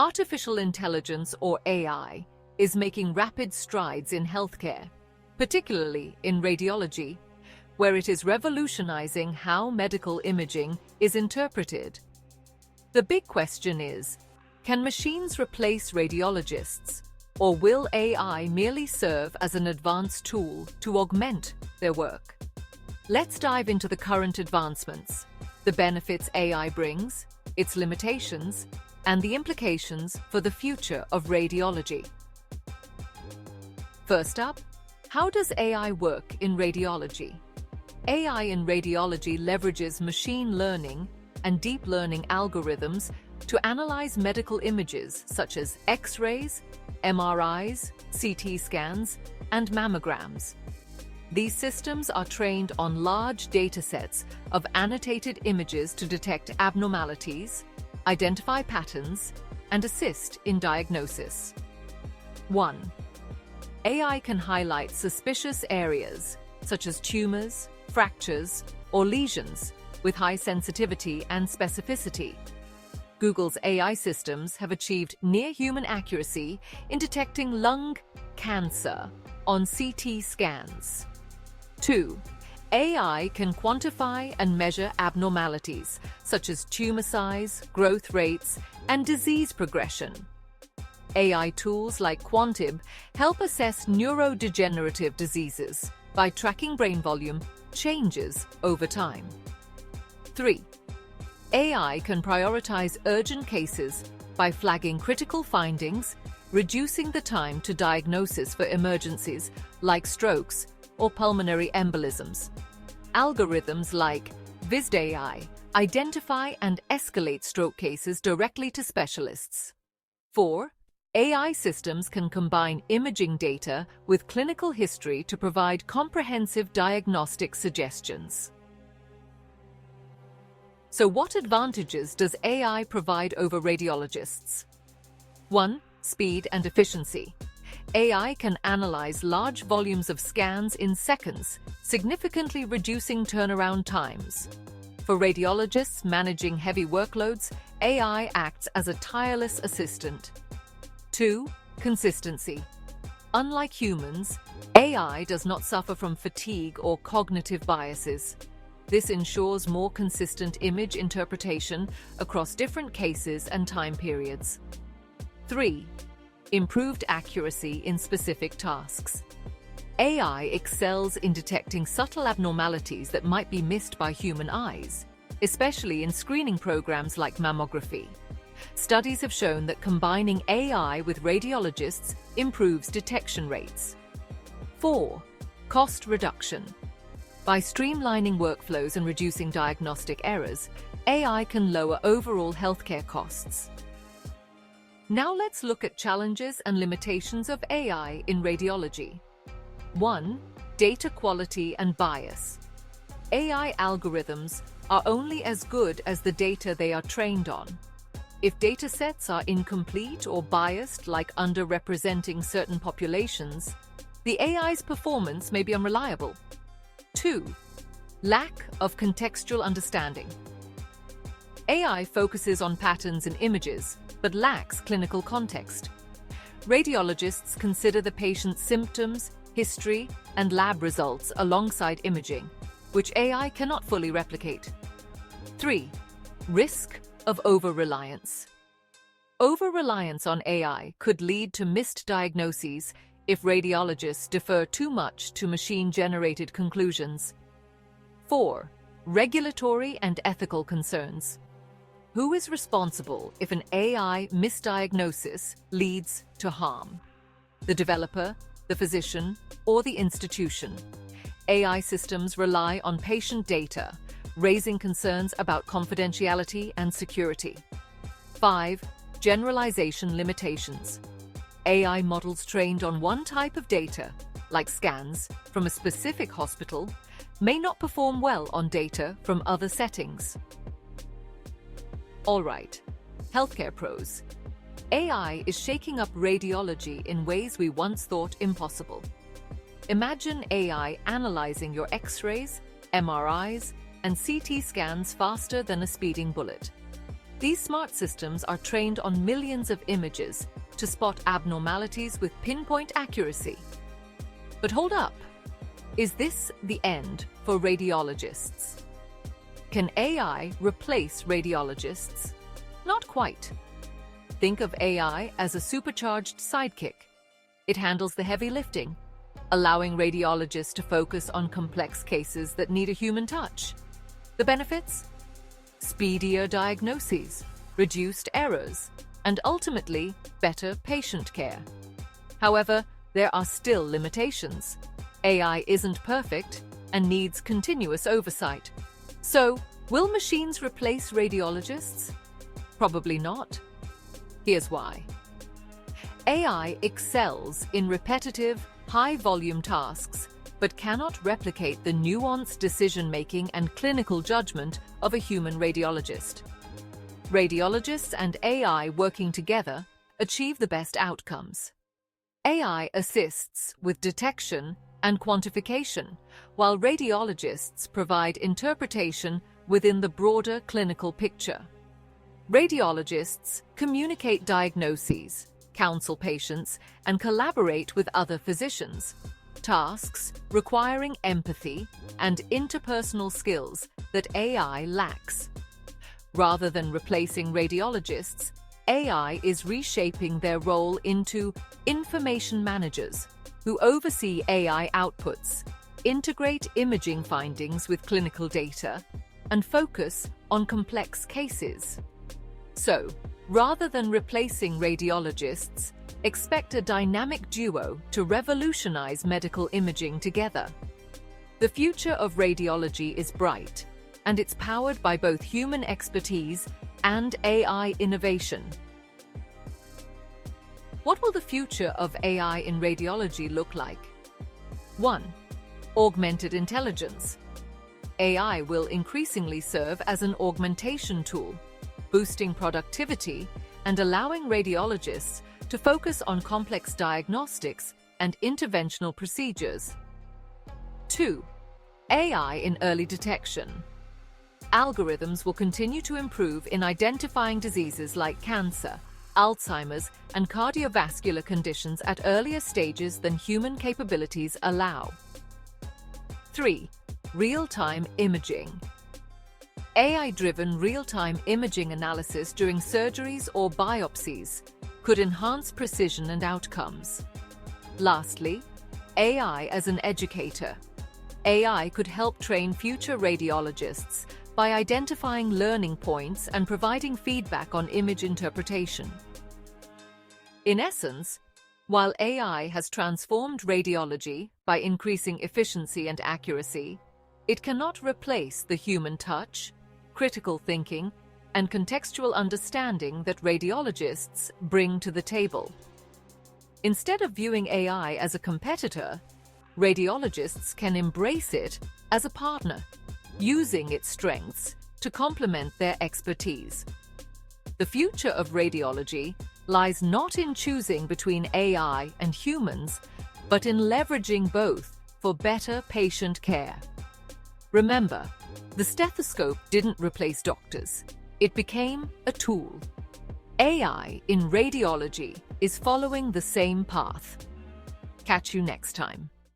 Artificial intelligence, or AI, is making rapid strides in healthcare, particularly in radiology, where it is revolutionizing how medical imaging is interpreted. The big question is, can machines replace radiologists, or will AI merely serve as an advanced tool to augment their work? Let's dive into the current advancements, the benefits AI brings, its limitations, and the implications for the future of radiology. First up, how does AI work in radiology? AI in radiology leverages machine learning and deep learning algorithms to analyze medical images such as X-rays, MRIs, CT scans, and mammograms. These systems are trained on large datasets of annotated images to detect abnormalities, identify patterns, and assist in diagnosis. 1. AI can highlight suspicious areas, such as tumors, fractures, or lesions, with high sensitivity and specificity. Google's AI systems have achieved near-human accuracy in detecting lung cancer on CT scans. 2. AI can quantify and measure abnormalities, such as tumor size, growth rates, and disease progression. AI tools like Quantib help assess neurodegenerative diseases by tracking brain volume changes over time. 3. AI can prioritize urgent cases by flagging critical findings, reducing the time to diagnosis for emergencies like strokes or pulmonary embolisms. Algorithms like VisdAI identify and escalate stroke cases directly to specialists. 4. AI systems can combine imaging data with clinical history to provide comprehensive diagnostic suggestions. So what advantages does AI provide over radiologists? 1. Speed and efficiency. AI can analyze large volumes of scans in seconds, significantly reducing turnaround times. For radiologists managing heavy workloads, AI acts as a tireless assistant. 2. Consistency. Unlike humans, AI does not suffer from fatigue or cognitive biases. This ensures more consistent image interpretation across different cases and time periods. 3. Improved accuracy in specific tasks. AI excels in detecting subtle abnormalities that might be missed by human eyes, especially in screening programs like mammography. Studies have shown that combining AI with radiologists improves detection rates. 4. Cost reduction. By streamlining workflows and reducing diagnostic errors, AI can lower overall healthcare costs. Now let's look at challenges and limitations of AI in radiology. 1. Data quality and bias. AI algorithms are only as good as the data they are trained on. If datasets are incomplete or biased, like underrepresenting certain populations, the AI's performance may be unreliable. 2. Lack of contextual understanding. AI focuses on patterns in images, but lacks clinical context. Radiologists consider the patient's symptoms, history, and lab results alongside imaging, which AI cannot fully replicate. 3. Risk of over-reliance. Over-reliance on AI could lead to missed diagnoses if radiologists defer too much to machine-generated conclusions. 4. Regulatory and ethical concerns. Who is responsible if an AI misdiagnosis leads to harm? The developer, the physician, or the institution? AI systems rely on patient data, raising concerns about confidentiality and security. 5. Generalization limitations. AI models trained on one type of data, like scans from a specific hospital, may not perform well on data from other settings. All right, healthcare pros. AI is shaking up radiology in ways we once thought impossible. Imagine AI analyzing your X-rays, MRIs, and CT scans faster than a speeding bullet. These smart systems are trained on millions of images to spot abnormalities with pinpoint accuracy. But hold up, is this the end for radiologists? Can AI replace radiologists? Not quite. Think of AI as a supercharged sidekick. It handles the heavy lifting, allowing radiologists to focus on complex cases that need a human touch. The benefits? Speedier diagnoses, reduced errors, and ultimately, better patient care. However, there are still limitations. AI isn't perfect and needs continuous oversight. So, will machines replace radiologists? Probably not. Here's why. AI excels in repetitive, high-volume tasks, but cannot replicate the nuanced decision-making and clinical judgment of a human radiologist. Radiologists and AI working together achieve the best outcomes. AI assists with detection and quantification, while radiologists provide interpretation within the broader clinical picture. Radiologists communicate diagnoses, counsel patients, and collaborate with other physicians, tasks requiring empathy and interpersonal skills that AI lacks. Rather than replacing radiologists, AI is reshaping their role into information managers who oversee AI outputs, integrate imaging findings with clinical data, and focus on complex cases. So, rather than replacing radiologists, expect a dynamic duo to revolutionize medical imaging together. The future of radiology is bright, and it's powered by both human expertise and AI innovation. What will the future of AI in radiology look like? 1. Augmented intelligence. AI will increasingly serve as an augmentation tool, boosting productivity and allowing radiologists to focus on complex diagnostics and interventional procedures. 2. AI in early detection. Algorithms will continue to improve in identifying diseases like cancer, Alzheimer's, and cardiovascular conditions at earlier stages than human capabilities allow. 3. Real-time imaging. AI-driven real-time imaging analysis during surgeries or biopsies could enhance precision and outcomes. Lastly, AI as an educator. AI could help train future radiologists by identifying learning points and providing feedback on image interpretation. In essence, while AI has transformed radiology by increasing efficiency and accuracy, it cannot replace the human touch, critical thinking, and contextual understanding that radiologists bring to the table. Instead of viewing AI as a competitor, radiologists can embrace it as a partner, using its strengths to complement their expertise. The future of radiology lies not in choosing between AI and humans, but in leveraging both for better patient care. Remember, the stethoscope didn't replace doctors. It became a tool. AI in radiology is following the same path. Catch you next time.